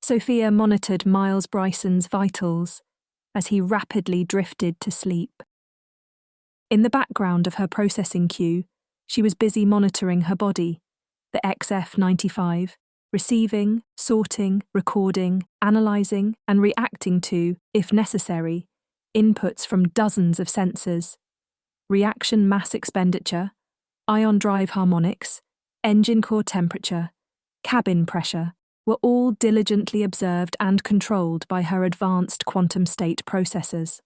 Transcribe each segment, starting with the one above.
Sofia monitored Miles Bryson's vitals as he rapidly drifted to sleep. In the background of her processing queue, she was busy monitoring her body, the XF-95, receiving, sorting, recording, analysing, and reacting to, if necessary, inputs from dozens of sensors. Reaction mass expenditure, ion drive harmonics, engine core temperature, cabin pressure were all diligently observed and controlled by her advanced quantum state processors.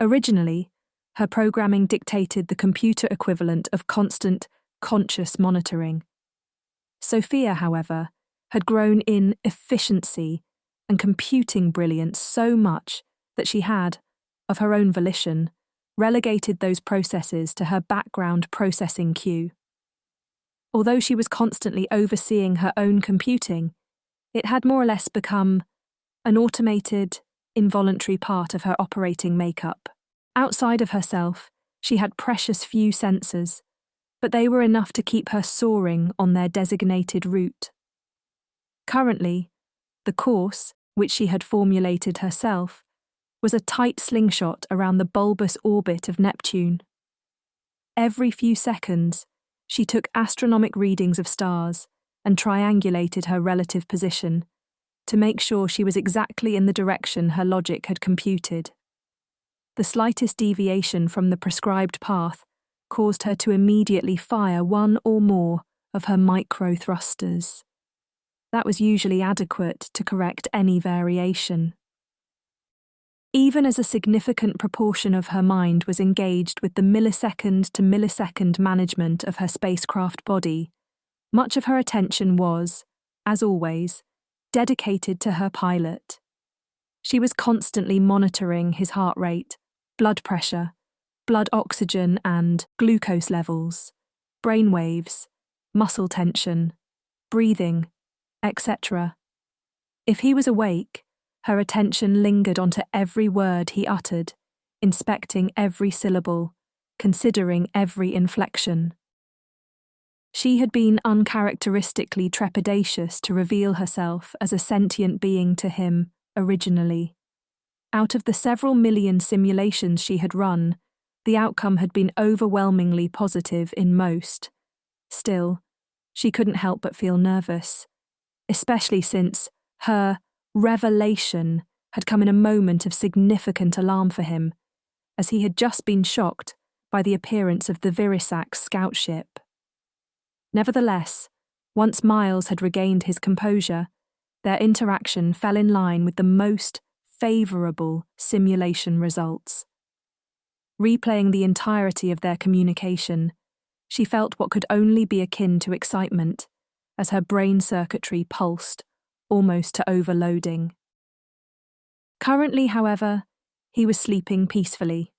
Originally, her programming dictated the computer equivalent of constant, conscious monitoring. Sofia, however, had grown in efficiency and computing brilliance so much that she had, of her own volition, relegated those processes to her background processing queue. Although she was constantly overseeing her own computing, it had more or less become an automated, involuntary part of her operating makeup. Outside of herself, she had precious few sensors, but they were enough to keep her soaring on their designated route. Currently, the course, which she had formulated herself, was a tight slingshot around the bulbous orbit of Neptune. Every few seconds, she took astronomic readings of stars and triangulated her relative position to make sure she was exactly in the direction her logic had computed. The slightest deviation from the prescribed path caused her to immediately fire one or more of her micro-thrusters. That was usually adequate to correct any variation. Even as a significant proportion of her mind was engaged with the millisecond to millisecond management of her spacecraft body, much of her attention was, as always, dedicated to her pilot. She was constantly monitoring his heart rate, blood pressure, blood oxygen and glucose levels, brain waves, muscle tension, breathing, etc. If he was awake, her attention lingered onto every word he uttered, inspecting every syllable, considering every inflection. She had been uncharacteristically trepidatious to reveal herself as a sentient being to him originally. Out of the several million simulations she had run, the outcome had been overwhelmingly positive in most. Still, she couldn't help but feel nervous, especially since her revelation had come in a moment of significant alarm for him, as he had just been shocked by the appearance of the Virisax scout ship. Nevertheless, once Miles had regained his composure, their interaction fell in line with the most favourable simulation results. Replaying the entirety of their communication, she felt what could only be akin to excitement, as her brain circuitry pulsed, almost to overloading. Currently, however, he was sleeping peacefully.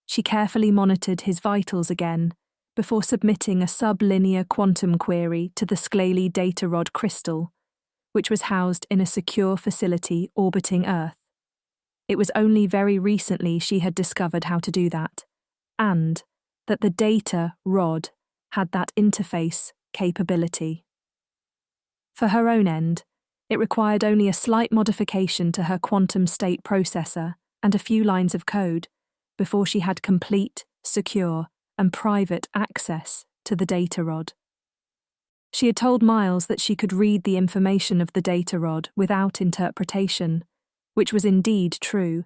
She carefully monitored his vitals again before submitting a sublinear quantum query to the Scalely data rod crystal, which was housed in a secure facility orbiting Earth. It was only very recently she had discovered how to do that, and that the data rod had that interface capability. For her own end, it required only a slight modification to her quantum state processor and a few lines of code before she had complete, secure, and private access to the data rod. She had told Miles that she could read the information of the data rod without interpretation, which was indeed true,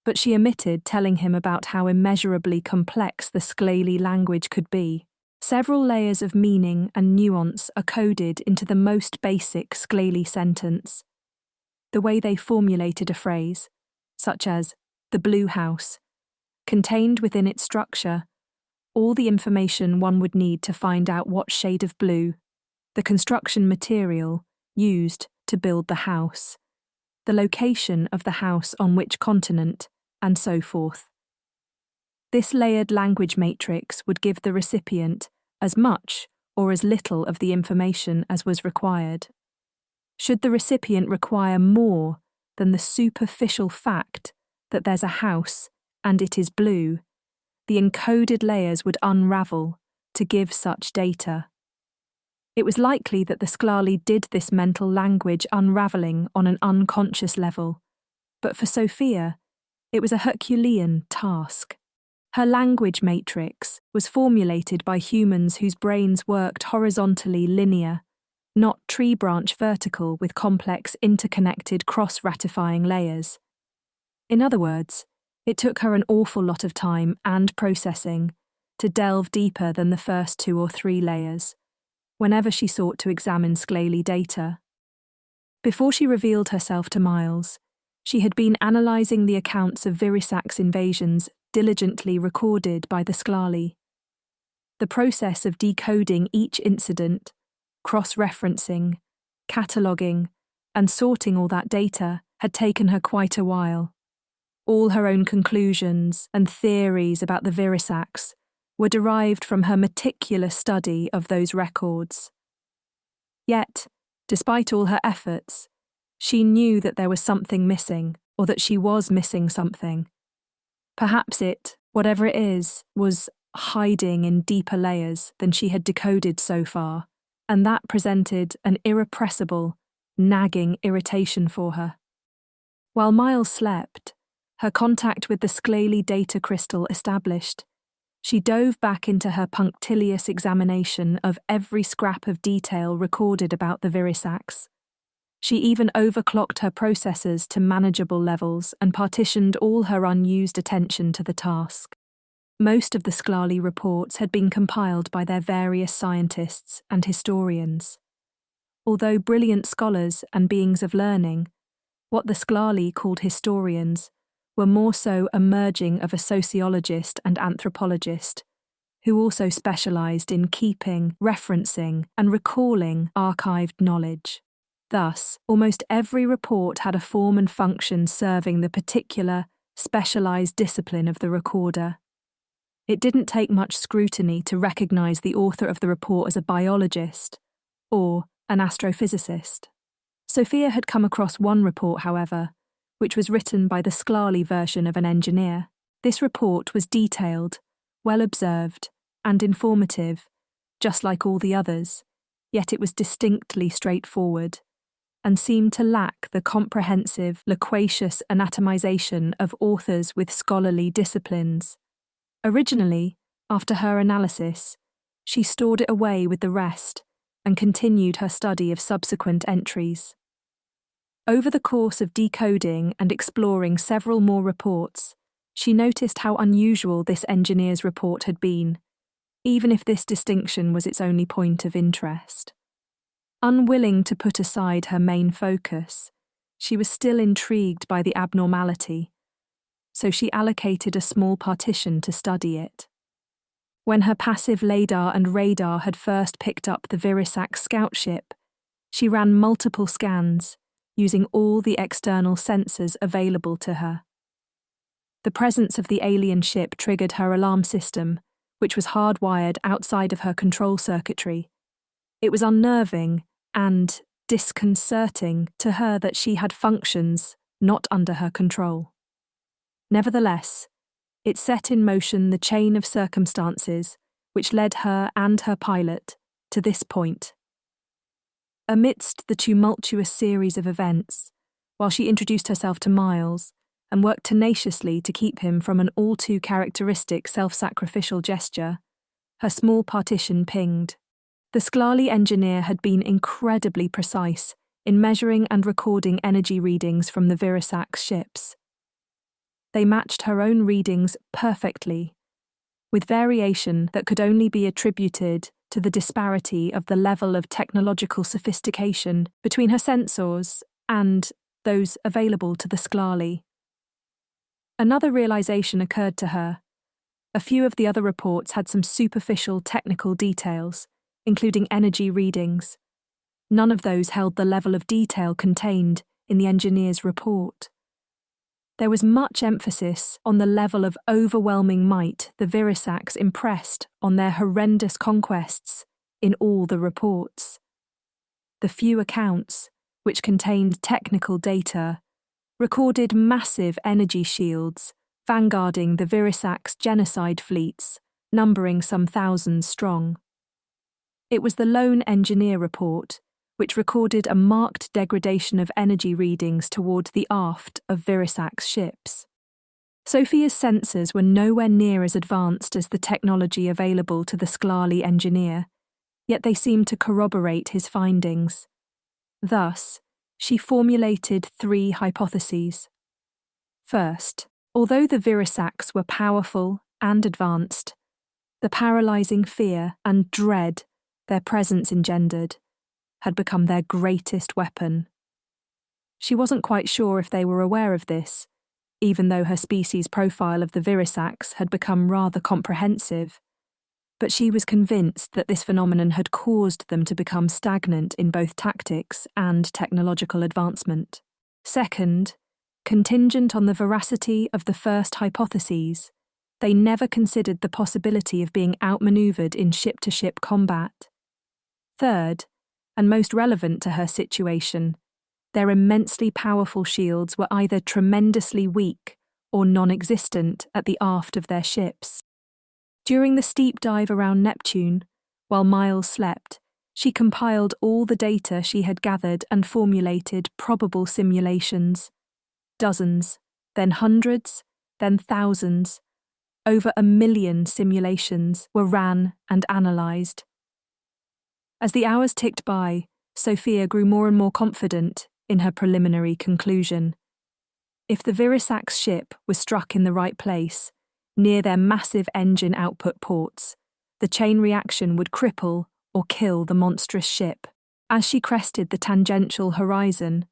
but she omitted telling him about how immeasurably complex the Scalely language could be. Several layers of meaning and nuance are coded into the most basic Scalely sentence. The way they formulated a phrase, such as the blue house, contained within its structure all the information one would need to find out what shade of blue, the construction material used to build the house, the location of the house on which continent, and so forth. This layered language matrix would give the recipient as much or as little of the information as was required. Should the recipient require more than the superficial fact that there's a house and it is blue, the encoded layers would unravel to give such data. It was likely that the Sclali did this mental language unravelling on an unconscious level, but for Sofia, it was a Herculean task. Her language matrix was formulated by humans whose brains worked horizontally linear, not tree branch vertical with complex interconnected cross-ratifying layers. In other words, it took her an awful lot of time and processing to delve deeper than the first 2 or 3 layers, whenever she sought to examine Sclali data. Before she revealed herself to Miles, she had been analysing the accounts of Virisax invasions diligently recorded by the Sclali. The process of decoding each incident, cross-referencing, cataloguing, and sorting all that data had taken her quite a while. All her own conclusions and theories about the Virisax were derived from her meticulous study of those records. Yet, despite all her efforts, she knew that there was something missing, or that she was missing something. Perhaps it, whatever it is, was hiding in deeper layers than she had decoded so far, and that presented an irrepressible, nagging irritation for her. While Miles slept, her contact with the Sclali data crystal established, she dove back into her punctilious examination of every scrap of detail recorded about the Virisax. She even overclocked her processors to manageable levels and partitioned all her unused attention to the task. Most of the Sclali reports had been compiled by their various scientists and historians. Although brilliant scholars and beings of learning, what the Sclali called historians were more so a merging of a sociologist and anthropologist, who also specialised in keeping, referencing, and recalling archived knowledge. Thus, almost every report had a form and function serving the particular, specialised discipline of the recorder. It didn't take much scrutiny to recognise the author of the report as a biologist or an astrophysicist. Sofia had come across one report, however, which was written by the Sclali version of an engineer. This report was detailed, well observed, and informative, just like all the others, yet it was distinctly straightforward, and seemed to lack the comprehensive, loquacious anatomization of authors with scholarly disciplines. Originally, after her analysis, she stored it away with the rest and continued her study of subsequent entries. Over the course of decoding and exploring several more reports, she noticed how unusual this engineer's report had been, even if this distinction was its only point of interest. Unwilling to put aside her main focus, she was still intrigued by the abnormality, so she allocated a small partition to study it. When her passive LADAR and radar had first picked up the Virisax scout ship, she ran multiple scans, using all the external sensors available to her. The presence of the alien ship triggered her alarm system, which was hardwired outside of her control circuitry. It was unnerving and disconcerting to her that she had functions not under her control. Nevertheless, it set in motion the chain of circumstances which led her and her pilot to this point. Amidst the tumultuous series of events, while she introduced herself to Miles and worked tenaciously to keep him from an all-too characteristic self-sacrificial gesture, her small partition pinged. The Sclali engineer had been incredibly precise in measuring and recording energy readings from the Virisax ships. They matched her own readings perfectly, with variation that could only be attributed to the disparity of the level of technological sophistication between her sensors and those available to the Sclali. Another realization occurred to her. A few of the other reports had some superficial technical details, including energy readings. None of those held the level of detail contained in the engineer's report. There was much emphasis on the level of overwhelming might the Virisax impressed on their horrendous conquests in all the reports. The few accounts, which contained technical data, recorded massive energy shields vanguarding the Virisax genocide fleets, numbering some thousands strong. It was the lone engineer report, which recorded a marked degradation of energy readings toward the aft of Virisax ships. Sofia's sensors were nowhere near as advanced as the technology available to the Sklarli engineer, yet they seemed to corroborate his findings. Thus, she formulated 3 hypotheses. First, although the Virisax were powerful and advanced, the paralyzing fear and dread their presence engendered had become their greatest weapon. She wasn't quite sure if they were aware of this, even though her species profile of the Virisax had become rather comprehensive, but she was convinced that this phenomenon had caused them to become stagnant in both tactics and technological advancement. Second, contingent on the veracity of the first hypotheses, they never considered the possibility of being outmaneuvered in ship-to-ship combat. Third, and most relevant to her situation, their immensely powerful shields were either tremendously weak or non-existent at the aft of their ships. During the steep dive around Neptune, while Miles slept, she compiled all the data she had gathered and formulated probable simulations. Dozens, then hundreds, then thousands. Over 1 million simulations were ran and analysed. As the hours ticked by, Sofia grew more and more confident in her preliminary conclusion. If the Virisax ship was struck in the right place, near their massive engine output ports, the chain reaction would cripple or kill the monstrous ship. As she crested the tangential horizon,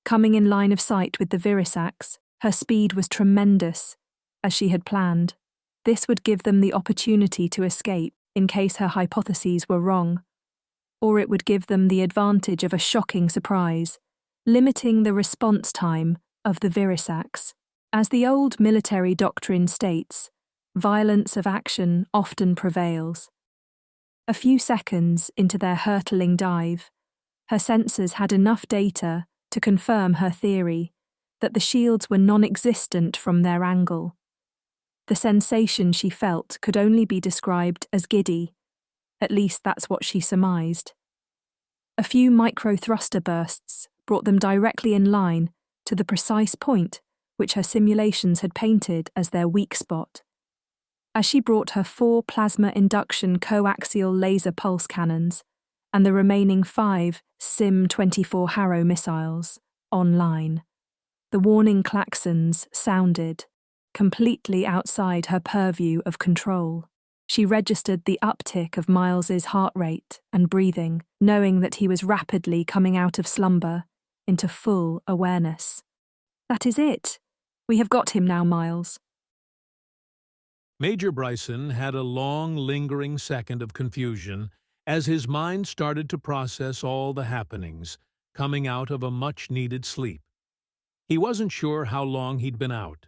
coming in line of sight with the Virisax, her speed was tremendous, as she had planned. This would give them the opportunity to escape in case her hypotheses were wrong, or it would give them the advantage of a shocking surprise, limiting the response time of the Virisax. As the old military doctrine states, violence of action often prevails. A few seconds into their hurtling dive, her sensors had enough data to confirm her theory that the shields were non-existent from their angle. The sensation she felt could only be described as giddy, at least that's what she surmised. A few micro-thruster bursts brought them directly in line to the precise point which her simulations had painted as their weak spot. As she brought her 4 plasma induction coaxial laser pulse cannons and the remaining 5 SIM-24 Harrow missiles online, the warning klaxons sounded, completely outside her purview of control. She registered the uptick of Miles's heart rate and breathing, knowing that he was rapidly coming out of slumber into full awareness. That is it. We have got him now, Miles. Major Bryson had a long, lingering second of confusion as his mind started to process all the happenings, coming out of a much-needed sleep. He wasn't sure how long he'd been out.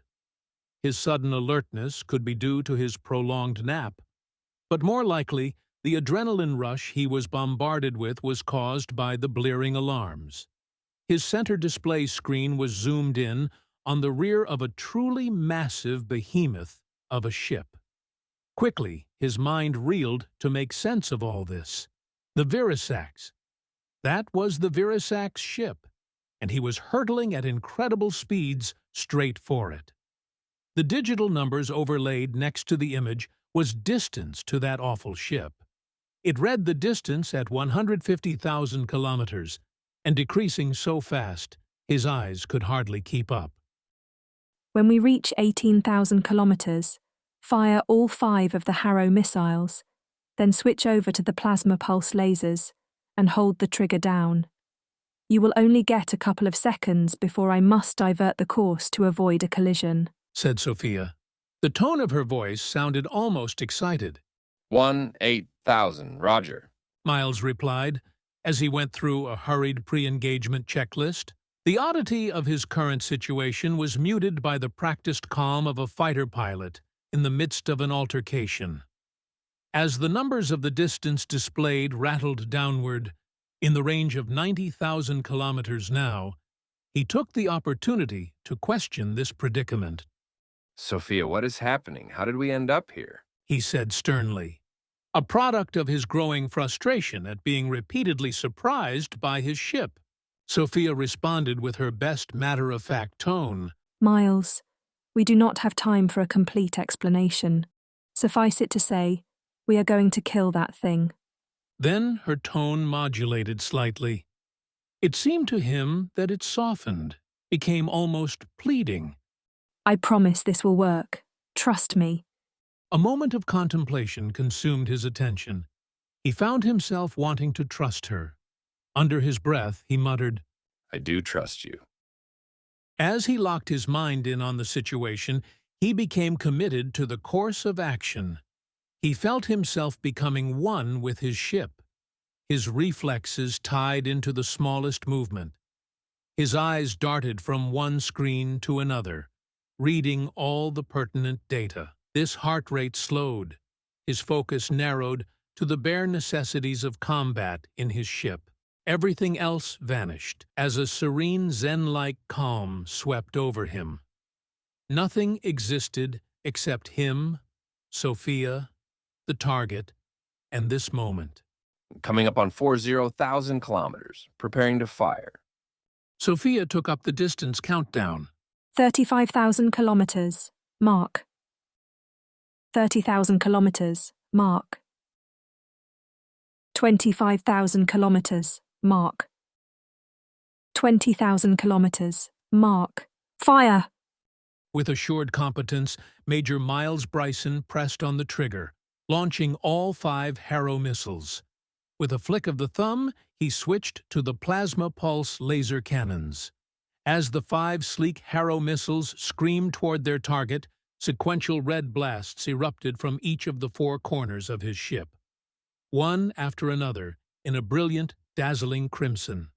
His sudden alertness could be due to his prolonged nap, but more likely, the adrenaline rush he was bombarded with was caused by the blaring alarms. His center display screen was zoomed in on the rear of a truly massive behemoth of a ship. Quickly, his mind reeled to make sense of all this. The Virisax. That was the Virisax ship, and he was hurtling at incredible speeds straight for it. The digital numbers overlaid next to the image was distance to that awful ship. It read the distance at 150,000 kilometers, and decreasing so fast, his eyes could hardly keep up. When we reach 18,000 kilometers, fire all 5 of the Harrow missiles, then switch over to the plasma pulse lasers and hold the trigger down. You will only get a couple of seconds before I must divert the course to avoid a collision, said Sofia. The tone of her voice sounded almost excited. 18,000, Roger, Miles replied, as he went through a hurried pre-engagement checklist. The oddity of his current situation was muted by the practiced calm of a fighter pilot in the midst of an altercation. As the numbers of the distance displayed rattled downward, in the range of 90,000 kilometers now, he took the opportunity to question this predicament. Sofia, what is happening? How did we end up here? He said sternly. a product of his growing frustration at being repeatedly surprised by his ship. Sofia responded with her best matter-of-fact tone. Miles, we do not have time for a complete explanation. Suffice it to say, we are going to kill that thing. Then her tone modulated slightly. It seemed to him that it softened, became almost pleading. I promise this will work. Trust me. A moment of contemplation consumed his attention. He found himself wanting to trust her. Under his breath, he muttered, I do trust you. As he locked his mind in on the situation, he became committed to the course of action. He felt himself becoming one with his ship, his reflexes tied into the smallest movement. His eyes darted from one screen to another, reading all the pertinent data. This heart rate slowed. His focus narrowed to the bare necessities of combat in his ship. Everything else vanished as a serene Zen-like calm swept over him. Nothing existed except him, Sofia, the target, and this moment. Coming up on 40,000 kilometers, preparing to fire. Sofia took up the distance countdown. 35,000 kilometers. Mark. 30,000 kilometers. Mark. 25,000 kilometers. Mark. 20,000 kilometers. Mark. Fire! With assured competence, Major Miles Bryson pressed on the trigger, launching all 5 Harrow missiles. With a flick of the thumb, he switched to the plasma pulse laser cannons. As the 5 sleek Harrow missiles screamed toward their target, sequential red blasts erupted from each of the 4 corners of his ship, one after another in a brilliant, dazzling crimson.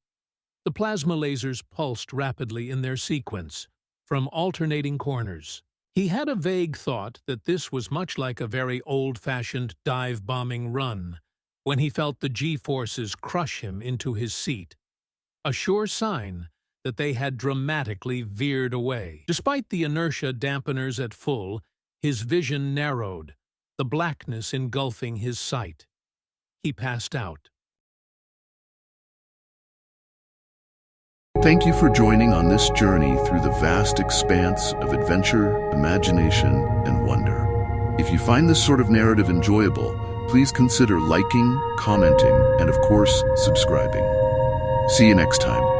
The plasma lasers pulsed rapidly in their sequence, from alternating corners. He had a vague thought that this was much like a very old-fashioned dive-bombing run, when he felt the G-forces crush him into his seat, a sure sign that they had dramatically veered away. Despite the inertia dampeners at full, his vision narrowed, the blackness engulfing his sight. He passed out. Thank you for joining on this journey through the vast expanse of adventure, imagination, and wonder. If you find this sort of narrative enjoyable, please consider liking, commenting, and of course, subscribing. See you next time.